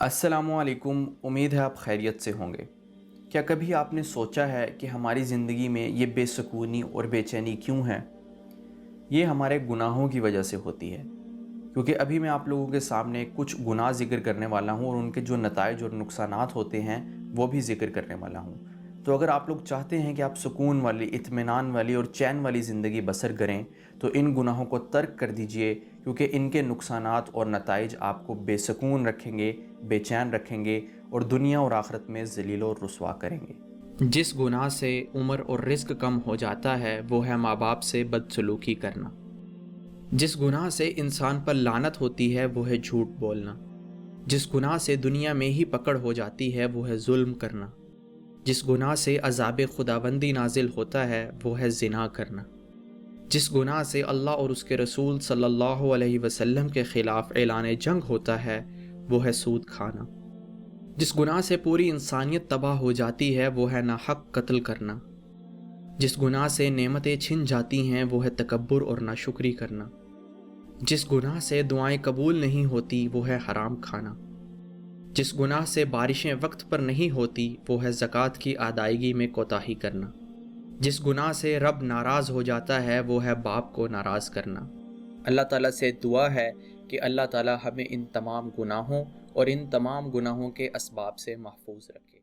अस्सलामुअलैकुम। उम्मीद है आप खैरियत से होंगे। क्या कभी आपने सोचा है कि हमारी ज़िंदगी में ये बेसुकूनी और बेचैनी क्यों है? ये हमारे गुनाहों की वजह से होती है। क्योंकि अभी मैं आप लोगों के सामने कुछ गुनाह ज़िक्र करने वाला हूँ और उनके जो नताइज और नुकसानात होते हैं वो भी ज़िक्र करने वाला हूँ। तो अगर आप लोग चाहते हैं कि आप सुकून वाली, इत्मीनान वाली और चैन वाली ज़िंदगी बसर करें तो इन गुनाहों को तर्क कर दीजिए, क्योंकि इनके नुकसानात और नताइज आपको बेसुकून रखेंगे, बेचैन रखेंगे और दुनिया और आखिरत में ज़लील और रुसवा करेंगे। जिस गुनाह से उम्र और रिज़्क कम हो जाता है वो है माँ बाप से बदसलूकी करना। जिस गुनाह से इंसान पर लानत होती है वो है झूठ बोलना। जिस गुनाह से दुनिया में ही पकड़ हो जाती है वो है जुल्म करना। जिस गुनाह से अज़ाब खुदाबंदी नाजिल होता है वो है ज़िना करना। जिस गुनाह से अल्लाह और उसके रसूल सल्लल्लाहु अलैहि वसल्लम के ख़िलाफ़ ऐलान जंग होता है वो है सूद खाना। जिस गुनाह से पूरी इंसानियत तबाह हो जाती है वो है नाहक कत्ल करना। जिस गुनाह से नेमतें छिन जाती हैं वो है तकब्बुर और नाशुक्री करना। जिस गुनाह से दुआएं कबूल नहीं होती वो है हराम खाना। जिस गुनाह से बारिशें वक्त पर नहीं होती वो है ज़कात की अदायगी में कोताही करना। जिस गुनाह से रब नाराज़ हो जाता है वो है बाप को नाराज़ करना। अल्लाह ताला से दुआ है कि अल्लाह ताला हमें इन तमाम गुनाहों और इन तमाम गुनाहों के असबाब से महफूज रखे।